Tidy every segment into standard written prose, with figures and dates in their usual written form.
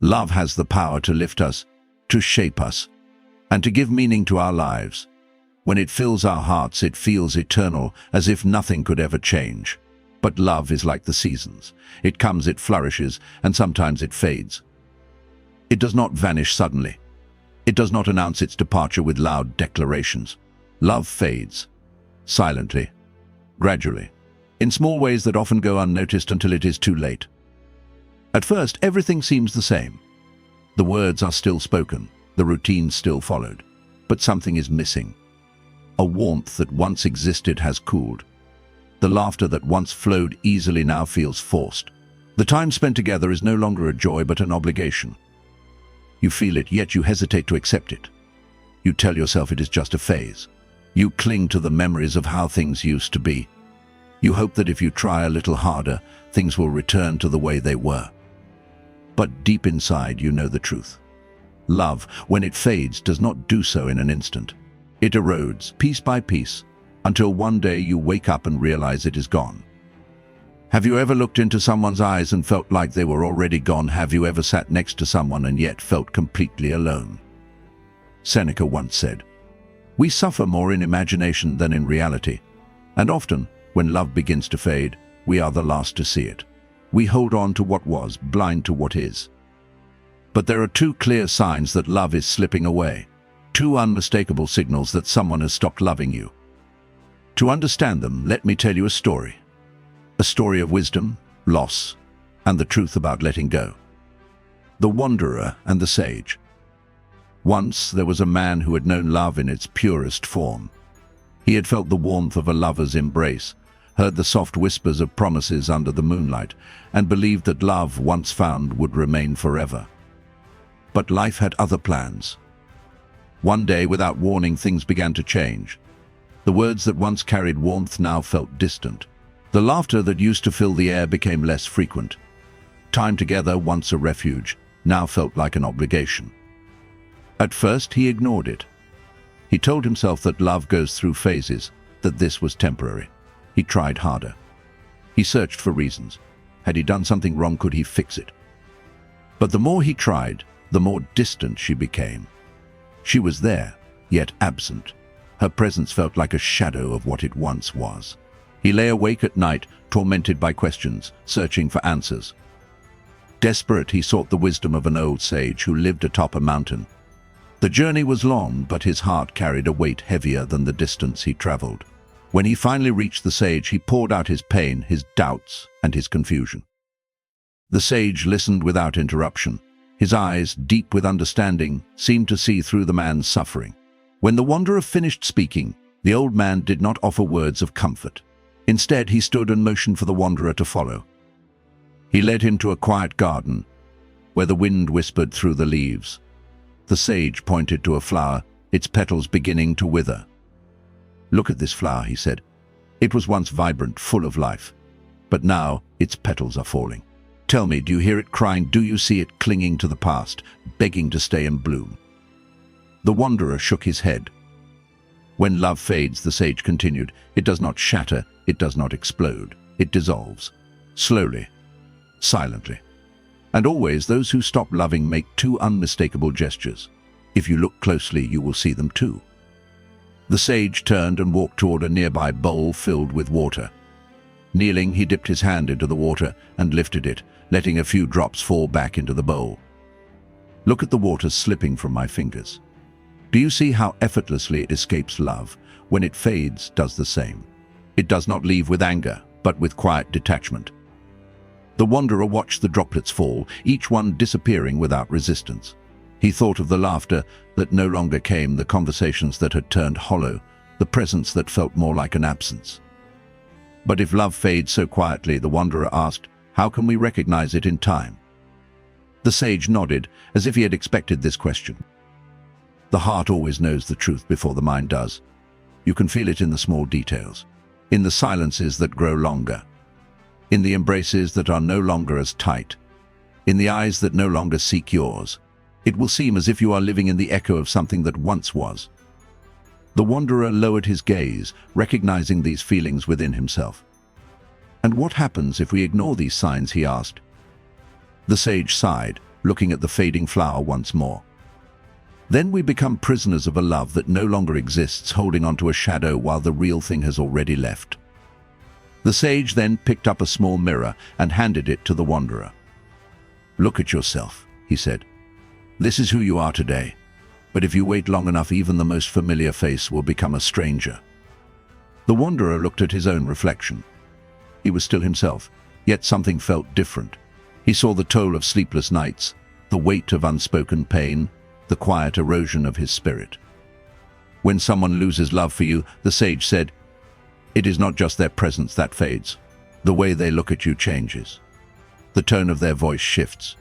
Love has the power to lift us, to shape us, and to give meaning to our lives. When it fills our hearts, it feels eternal, as if nothing could ever change. But love is like the seasons. It comes, it flourishes, and sometimes it fades. It does not vanish suddenly. It does not announce its departure with loud declarations. Love fades, silently, gradually, in small ways that often go unnoticed until it is too late. At first, everything seems the same. The words are still spoken, the routine still followed, but something is missing. A warmth that once existed has cooled. The laughter that once flowed easily now feels forced. The time spent together is no longer a joy but an obligation. You feel it, yet you hesitate to accept it. You tell yourself it is just a phase. You cling to the memories of how things used to be. You hope that if you try a little harder, things will return to the way they were. But deep inside, you know the truth. Love, when it fades, does not do so in an instant. It erodes, piece by piece, until one day you wake up and realize it is gone. Have you ever looked into someone's eyes and felt like they were already gone? Have you ever sat next to someone and yet felt completely alone? Seneca once said, "We suffer more in imagination than in reality, and often, when love begins to fade, we are the last to see it. We hold on to what was, blind to what is." But there are two clear signs that love is slipping away, two unmistakable signals that someone has stopped loving you. To understand them, let me tell you a story. A story of wisdom, loss, and the truth about letting go. The Wanderer and the Sage. Once there was a man who had known love in its purest form. He had felt the warmth of a lover's embrace, heard the soft whispers of promises under the moonlight, and believed that love, once found, would remain forever. But life had other plans. One day, without warning, things began to change. The words that once carried warmth now felt distant. The laughter that used to fill the air became less frequent. Time together, once a refuge, now felt like an obligation. At first, he ignored it. He told himself that love goes through phases, that this was temporary. He tried harder. He searched for reasons. Had he done something wrong? Could he fix it? But the more he tried, the more distant she became. She was there, yet absent. Her presence felt like a shadow of what it once was. He lay awake at night, tormented by questions, searching for answers. Desperate, he sought the wisdom of an old sage who lived atop a mountain. The journey was long, but his heart carried a weight heavier than the distance he traveled. When he finally reached the sage, he poured out his pain, his doubts, and his confusion. The sage listened without interruption. His eyes, deep with understanding, seemed to see through the man's suffering. When the wanderer finished speaking, the old man did not offer words of comfort. Instead, he stood and motioned for the wanderer to follow. He led him to a quiet garden, where the wind whispered through the leaves. The sage pointed to a flower, its petals beginning to wither. "Look at this flower," he said. "It was once vibrant, full of life. But now its petals are falling. Tell me, do you hear it crying? Do you see it clinging to the past, begging to stay and bloom?" The wanderer shook his head. "When love fades," the sage continued, "it does not shatter, it does not explode. It dissolves. Slowly, silently. And always those who stop loving make two unmistakable gestures. If you look closely, you will see them too." The sage turned and walked toward a nearby bowl filled with water. Kneeling, he dipped his hand into the water and lifted it, letting a few drops fall back into the bowl. "Look at the water slipping from my fingers. Do you see how effortlessly it escapes love? When it fades, does the same. It does not leave with anger, but with quiet detachment." The wanderer watched the droplets fall, each one disappearing without resistance. He thought of the laughter that no longer came, the conversations that had turned hollow, the presence that felt more like an absence. But if love fades so quietly, the wanderer asked, how can we recognize it in time? The sage nodded, as if he had expected this question. The heart always knows the truth before the mind does. You can feel it in the small details, in the silences that grow longer, in the embraces that are no longer as tight, in the eyes that no longer seek yours. It will seem as if you are living in the echo of something that once was. The wanderer lowered his gaze, recognizing these feelings within himself. "And what happens if we ignore these signs?" he asked. The sage sighed, looking at the fading flower once more. Then we become prisoners of a love that no longer exists, holding onto a shadow while the real thing has already left. The sage then picked up a small mirror and handed it to the wanderer. "Look at yourself," he said. "This is who you are today. But if you wait long enough, even the most familiar face will become a stranger." The wanderer looked at his own reflection. He was still himself, yet something felt different. He saw the toll of sleepless nights, the weight of unspoken pain, the quiet erosion of his spirit. When someone loses love for you, the sage said, it is not just their presence that fades. The way they look at you changes. The tone of their voice shifts.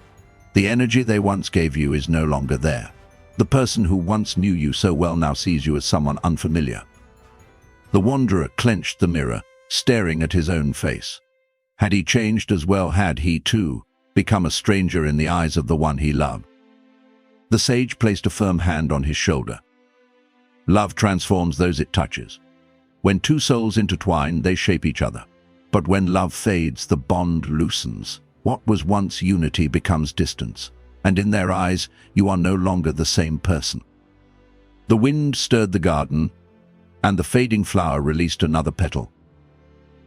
The energy they once gave you is no longer there. The person who once knew you so well now sees you as someone unfamiliar. The wanderer clenched the mirror, staring at his own face. Had he changed as well? Had he, too, become a stranger in the eyes of the one he loved? The sage placed a firm hand on his shoulder. Love transforms those it touches. When two souls intertwine, they shape each other. But when love fades, the bond loosens. What was once unity becomes distance, and in their eyes, you are no longer the same person. The wind stirred the garden, and the fading flower released another petal.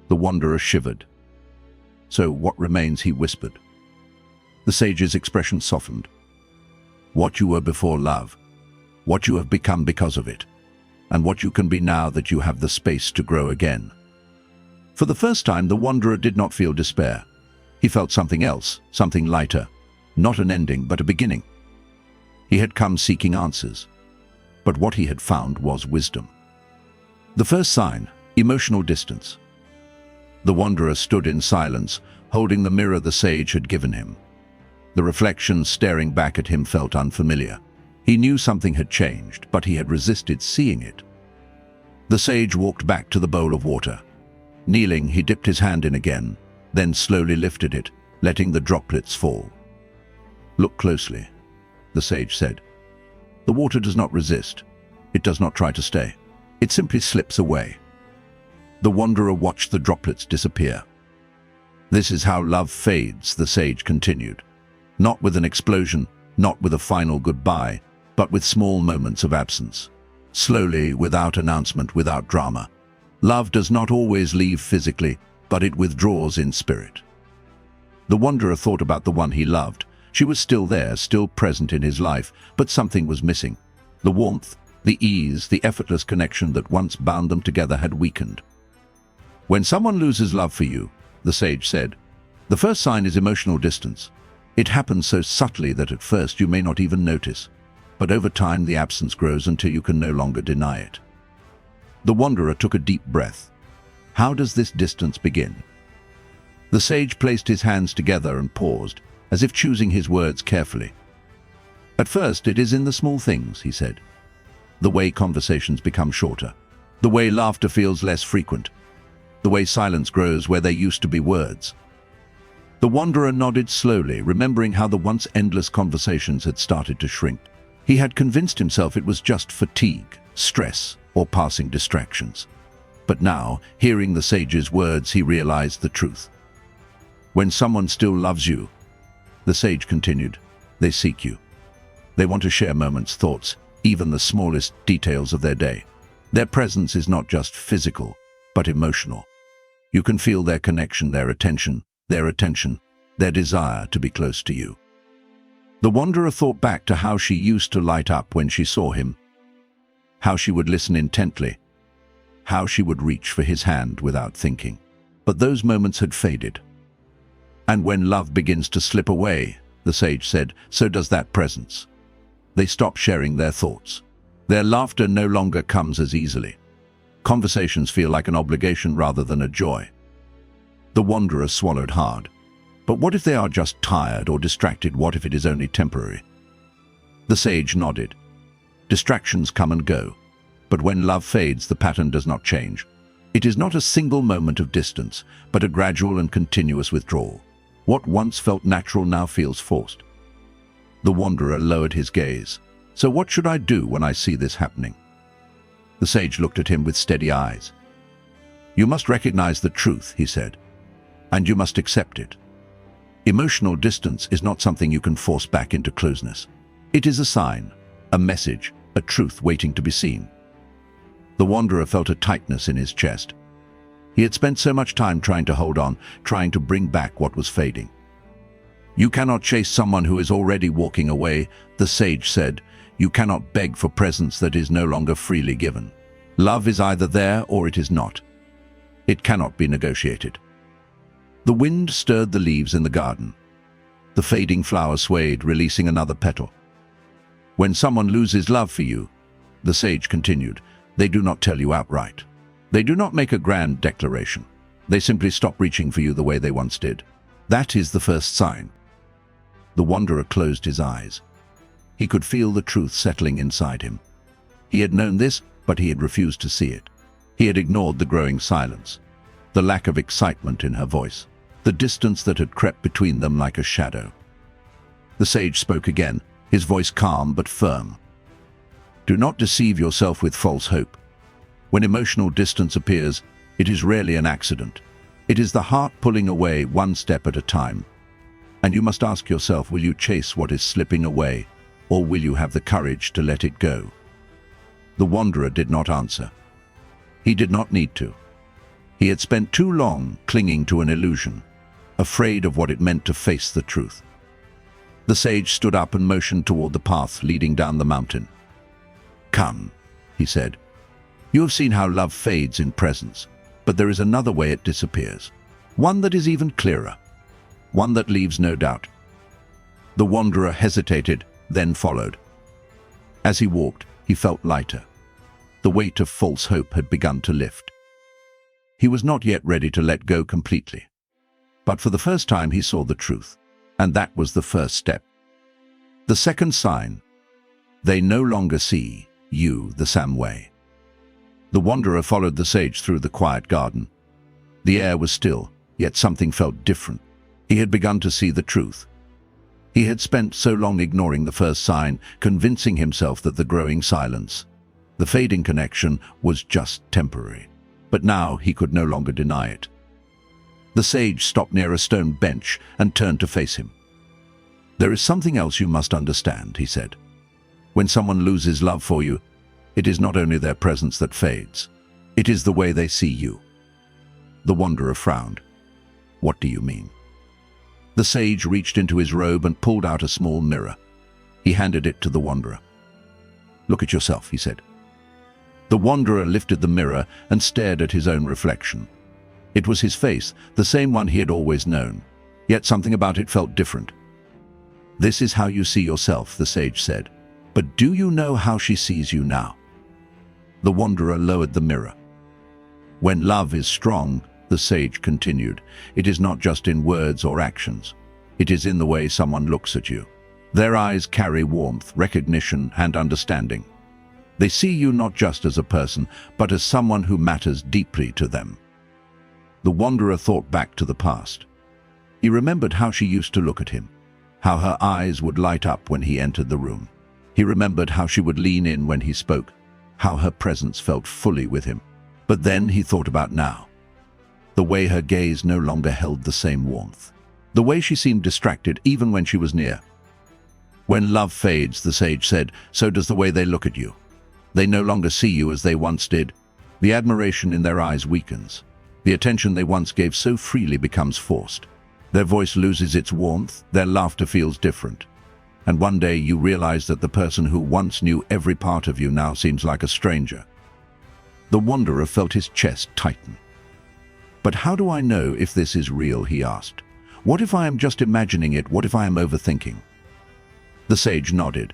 The wanderer shivered. "So what remains?" he whispered. The sage's expression softened. "What you were before love, what you have become because of it, and what you can be now that you have the space to grow again." For the first time, the wanderer did not feel despair. He felt something else, something lighter, not an ending, but a beginning. He had come seeking answers, but what he had found was wisdom. The first sign, emotional distance. The wanderer stood in silence, holding the mirror the sage had given him. The reflection staring back at him felt unfamiliar. He knew something had changed, but he had resisted seeing it. The sage walked back to the bowl of water. Kneeling, he dipped his hand in again, then slowly lifted it, letting the droplets fall. "Look closely," the sage said. "The water does not resist. It does not try to stay. It simply slips away." The wanderer watched the droplets disappear. "This is how love fades," the sage continued. "Not with an explosion, not with a final goodbye, but with small moments of absence. Slowly, without announcement, without drama. Love does not always leave physically, but it withdraws in spirit." The wanderer thought about the one he loved. She was still there, still present in his life, but something was missing. The warmth, the ease, the effortless connection that once bound them together had weakened. "When someone loses love for you," the sage said, "the first sign is emotional distance. It happens so subtly that at first you may not even notice, but over time the absence grows until you can no longer deny it." The wanderer took a deep breath. How does this distance begin? The sage placed his hands together and paused, as if choosing his words carefully. "At first it is in the small things," he said. "The way conversations become shorter, the way laughter feels less frequent, the way silence grows where there used to be words." The wanderer nodded slowly, remembering how the once endless conversations had started to shrink. He had convinced himself it was just fatigue, stress, or passing distractions. But now, hearing the sage's words, he realized the truth. "When someone still loves you," the sage continued, "they seek you. They want to share moments, thoughts, even the smallest details of their day. Their presence is not just physical, but emotional. You can feel their connection, their attention, their desire to be close to you." The wanderer thought back to how she used to light up when she saw him, how she would listen intently, how she would reach for his hand without thinking. But those moments had faded. "And when love begins to slip away," the sage said, "so does that presence. They stop sharing their thoughts. Their laughter no longer comes as easily. Conversations feel like an obligation rather than a joy." The wanderer swallowed hard. But what if they are just tired or distracted? What if it is only temporary? The sage nodded. Distractions come and go, but when love fades, the pattern does not change. It is not a single moment of distance, but a gradual and continuous withdrawal. What once felt natural now feels forced. The wanderer lowered his gaze. "So what should I do when I see this happening?" The sage looked at him with steady eyes. "You must recognize the truth," he said, "and you must accept it. Emotional distance is not something you can force back into closeness. It is a sign, a message, a truth waiting to be seen. The wanderer felt a tightness in his chest. He had spent so much time trying to hold on, trying to bring back what was fading. "You cannot chase someone who is already walking away," the sage said. "You cannot beg for presents that is no longer freely given. Love is either there or it is not. It cannot be negotiated." The wind stirred the leaves in the garden. The fading flower swayed, releasing another petal. "When someone loses love for you," the sage continued, "they do not tell you outright. They do not make a grand declaration. They simply stop reaching for you the way they once did. That is the first sign." The wanderer closed his eyes. He could feel the truth settling inside him. He had known this, but he had refused to see it. He had ignored the growing silence, the lack of excitement in her voice, the distance that had crept between them like a shadow. The sage spoke again, his voice calm but firm. "Do not deceive yourself with false hope. When emotional distance appears, it is rarely an accident. It is the heart pulling away one step at a time. And you must ask yourself, will you chase what is slipping away, or will you have the courage to let it go?" The wanderer did not answer. He did not need to. He had spent too long clinging to an illusion, afraid of what it meant to face the truth. The sage stood up and motioned toward the path leading down the mountain. "Come," he said. "You have seen how love fades in presence, but there is another way it disappears. One that is even clearer. One that leaves no doubt." The wanderer hesitated, then followed. As he walked, he felt lighter. The weight of false hope had begun to lift. He was not yet ready to let go completely. But for the first time he saw the truth, and that was the first step. The second sign: they no longer see you the same way. The wanderer followed the sage through the quiet garden. The air was still, yet something felt different. He had begun to see the truth. He had spent so long ignoring the first sign, convincing himself that the growing silence, the fading connection, was just temporary. But now he could no longer deny it. The sage stopped near a stone bench and turned to face him. "There is something else you must understand," he said. "When someone loses love for you, it is not only their presence that fades. It is the way they see you." The wanderer frowned. "What do you mean?" The sage reached into his robe and pulled out a small mirror. He handed it to the wanderer. "Look at yourself," he said. The wanderer lifted the mirror and stared at his own reflection. It was his face, the same one he had always known, yet something about it felt different. "This is how you see yourself," the sage said. "But do you know how she sees you now?" The wanderer lowered the mirror. "When love is strong," the sage continued, "it is not just in words or actions. It is in the way someone looks at you. Their eyes carry warmth, recognition, and understanding. They see you not just as a person, but as someone who matters deeply to them." The wanderer thought back to the past. He remembered how she used to look at him, how her eyes would light up when he entered the room. He remembered how she would lean in when he spoke, how her presence felt fully with him. But then he thought about now. The way her gaze no longer held the same warmth. The way she seemed distracted even when she was near. "When love fades," the sage said, "so does the way they look at you. They no longer see you as they once did. The admiration in their eyes weakens. The attention they once gave so freely becomes forced. Their voice loses its warmth, their laughter feels different. And one day you realize that the person who once knew every part of you now seems like a stranger." The wanderer felt his chest tighten. "But how do I know if this is real?" he asked. "What if I am just imagining it? What if I am overthinking?" The sage nodded.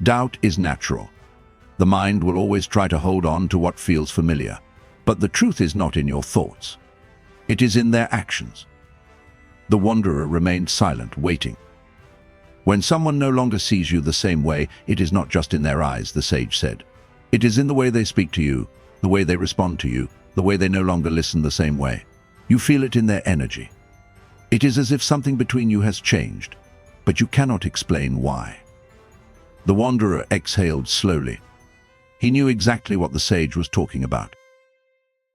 "Doubt is natural. The mind will always try to hold on to what feels familiar. But the truth is not in your thoughts. It is in their actions." The wanderer remained silent, waiting. "When someone no longer sees you the same way, it is not just in their eyes," the sage said. "It is in the way they speak to you, the way they respond to you, the way they no longer listen the same way. You feel it in their energy. It is as if something between you has changed, but you cannot explain why." The wanderer exhaled slowly. He knew exactly what the sage was talking about.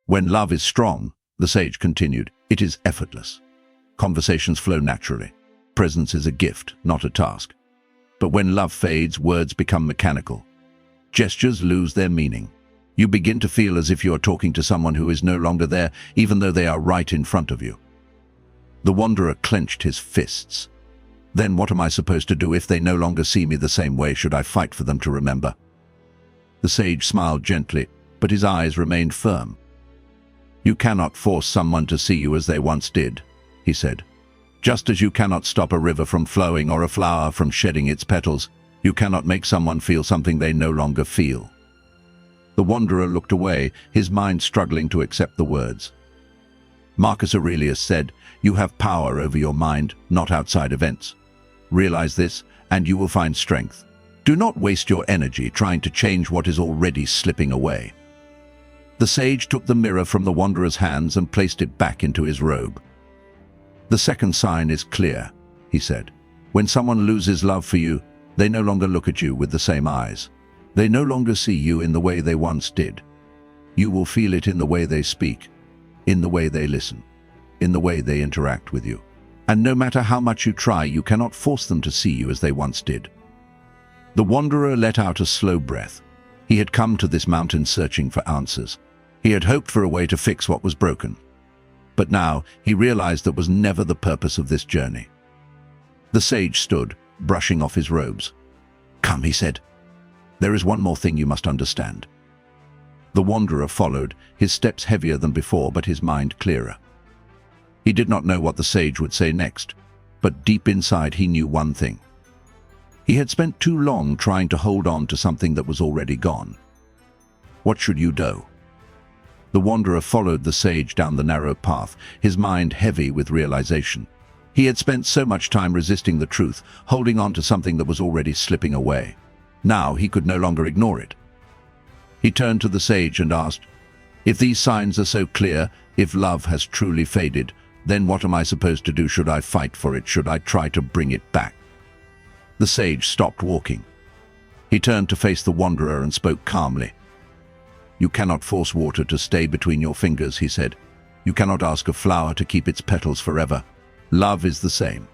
"When love is strong," the sage continued, "it is effortless. Conversations flow naturally. Presence is a gift, not a task. But when love fades, words become mechanical. Gestures lose their meaning. You begin to feel as if you are talking to someone who is no longer there, even though they are right in front of you. The wanderer clenched his fists. Then what am I supposed to do if they no longer see me the same way? Should I fight for them to remember? The sage smiled gently, but his eyes remained firm. You cannot force someone to see you as they once did, he said. Just as you cannot stop a river from flowing or a flower from shedding its petals, you cannot make someone feel something they no longer feel. The wanderer looked away, his mind struggling to accept the words. Marcus Aurelius said, "You have power over your mind, not outside events. Realize this, and you will find strength. Do not waste your energy trying to change what is already slipping away." The sage took the mirror from the wanderer's hands and placed it back into his robe. The second sign is clear, he said. When someone loses love for you, they no longer look at you with the same eyes. They no longer see you in the way they once did. You will feel it in the way they speak, in the way they listen, in the way they interact with you. And no matter how much you try, you cannot force them to see you as they once did. The wanderer let out a slow breath. He had come to this mountain searching for answers. He had hoped for a way to fix what was broken. But now he realized that was never the purpose of this journey. The sage stood, brushing off his robes. "Come," he said. "There is one more thing you must understand." The wanderer followed, his steps heavier than before, but his mind clearer. He did not know what the sage would say next, but deep inside he knew one thing. He had spent too long trying to hold on to something that was already gone. What should you do? The wanderer followed the sage down the narrow path, his mind heavy with realization. He had spent so much time resisting the truth, holding on to something that was already slipping away. Now he could no longer ignore it. He turned to the sage and asked, "If these signs are so clear, if love has truly faded, then what am I supposed to do? Should I fight for it? Should I try to bring it back?" The sage stopped walking. He turned to face the wanderer and spoke calmly. "You cannot force water to stay between your fingers," he said. "You cannot ask a flower to keep its petals forever. Love is the same.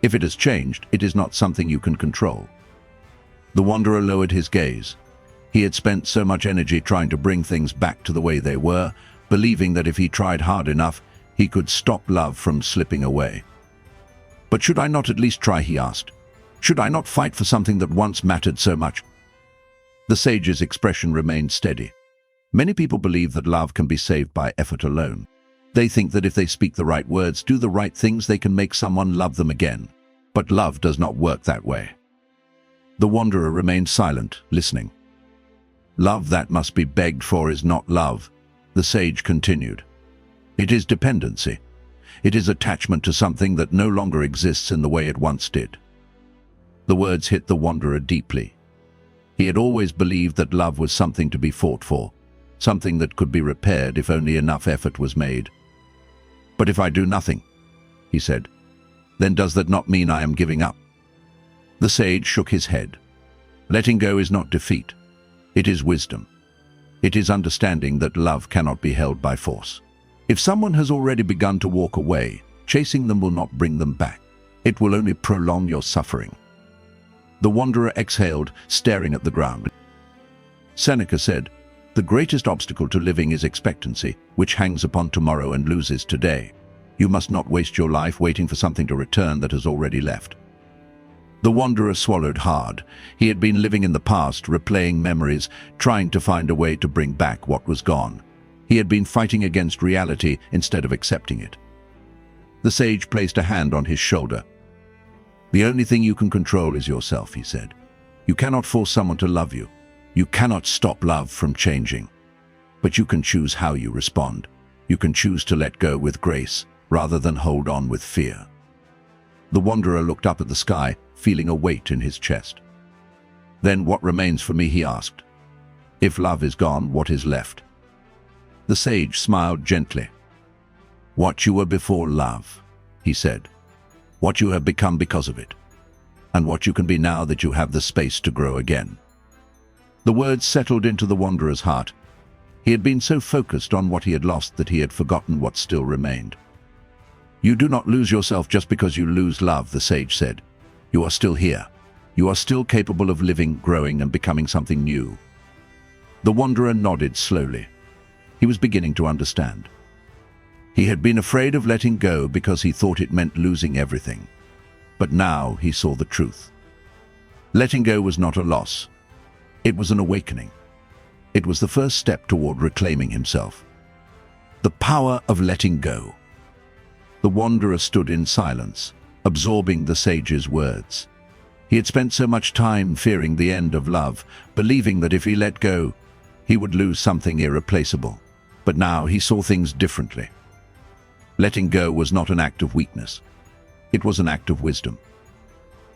If it has changed, it is not something you can control." The wanderer lowered his gaze. He had spent so much energy trying to bring things back to the way they were, believing that if he tried hard enough, he could stop love from slipping away. "But should I not at least try?" he asked. "Should I not fight for something that once mattered so much?" The sage's expression remained steady. Many people believe that love can be saved by effort alone. They think that if they speak the right words, do the right things, they can make someone love them again. But love does not work that way. The wanderer remained silent, listening. "Love that must be begged for is not love," the sage continued. "It is dependency. It is attachment to something that no longer exists in the way it once did." The words hit the wanderer deeply. He had always believed that love was something to be fought for, something that could be repaired if only enough effort was made. "But if I do nothing," he said, "then does that not mean I am giving up?" The sage shook his head. Letting go is not defeat. It is wisdom. It is understanding that love cannot be held by force. If someone has already begun to walk away, chasing them will not bring them back. It will only prolong your suffering. The wanderer exhaled, staring at the ground. Seneca said, "The greatest obstacle to living is expectancy, which hangs upon tomorrow and loses today. You must not waste your life waiting for something to return that has already left." The wanderer swallowed hard. He had been living in the past, replaying memories, trying to find a way to bring back what was gone. He had been fighting against reality instead of accepting it. The sage placed a hand on his shoulder. "The only thing you can control is yourself," he said. "You cannot force someone to love you. You cannot stop love from changing. But you can choose how you respond. You can choose to let go with grace, rather than hold on with fear." The wanderer looked up at the sky, feeling a weight in his chest. "Then what remains for me?" he asked. "If love is gone, what is left?" The sage smiled gently. "What you were before love," he said. "What you have become because of it, and what you can be now that you have the space to grow again." The words settled into the wanderer's heart. He had been so focused on what he had lost that he had forgotten what still remained. You do not lose yourself just because you lose love, the sage said. You are still here. You are still capable of living, growing, and becoming something new. The wanderer nodded slowly. He was beginning to understand. He had been afraid of letting go because he thought it meant losing everything. But now he saw the truth. Letting go was not a loss. It was an awakening. It was the first step toward reclaiming himself. The power of letting go. The wanderer stood in silence, absorbing the sage's words. He had spent so much time fearing the end of love, believing that if he let go, he would lose something irreplaceable. But now he saw things differently. Letting go was not an act of weakness. It was an act of wisdom.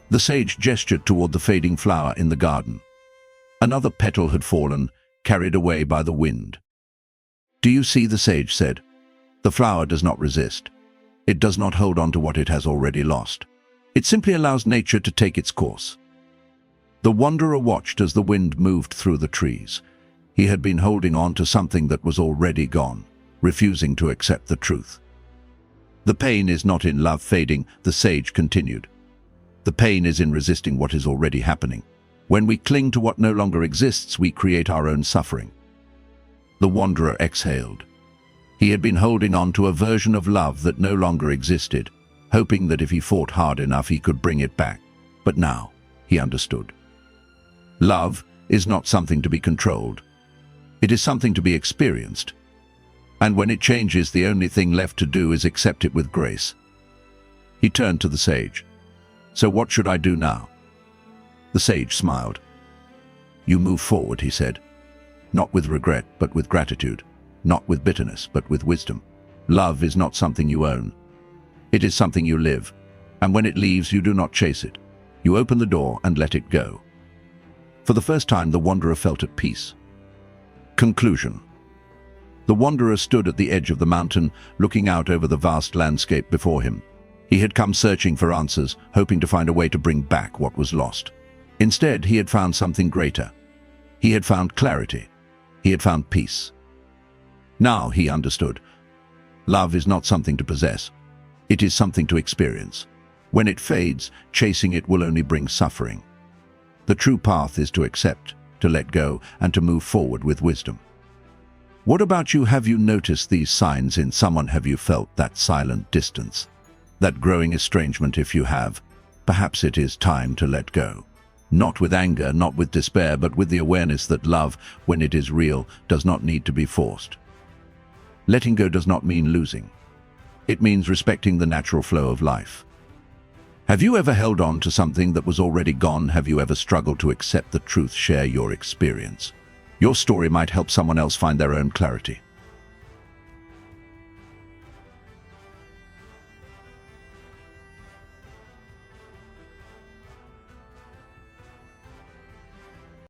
The sage gestured toward the fading flower in the garden. Another petal had fallen, carried away by the wind. "Do you see?" the sage said. "The flower does not resist. It does not hold on to what it has already lost. It simply allows nature to take its course." The wanderer watched as the wind moved through the trees. He had been holding on to something that was already gone, refusing to accept the truth. "The pain is not in love fading," the sage continued. "The pain is in resisting what is already happening. When we cling to what no longer exists, we create our own suffering." The wanderer exhaled. He had been holding on to a version of love that no longer existed, hoping that if he fought hard enough he could bring it back. But now he understood. Love is not something to be controlled. It is something to be experienced. And when it changes, the only thing left to do is accept it with grace. He turned to the sage. "So what should I do now?" The sage smiled. "You move forward," he said. "Not with regret, but with gratitude. Not with bitterness, but with wisdom. Love is not something you own. It is something you live. And when it leaves, you do not chase it. You open the door and let it go." For the first time, the wanderer felt at peace. Conclusion. The wanderer stood at the edge of the mountain, looking out over the vast landscape before him. He had come searching for answers, hoping to find a way to bring back what was lost. Instead, he had found something greater. He had found clarity. He had found peace. Now he understood. Love is not something to possess. It is something to experience. When it fades, chasing it will only bring suffering. The true path is to accept, to let go, and to move forward with wisdom. What about you? Have you noticed these signs in someone? Have you felt that silent distance? That growing estrangement? If you have, perhaps it is time to let go. Not with anger, not with despair, but with the awareness that love, when it is real, does not need to be forced. Letting go does not mean losing. It means respecting the natural flow of life. Have you ever held on to something that was already gone? Have you ever struggled to accept the truth? Share your experience. Your story might help someone else find their own clarity.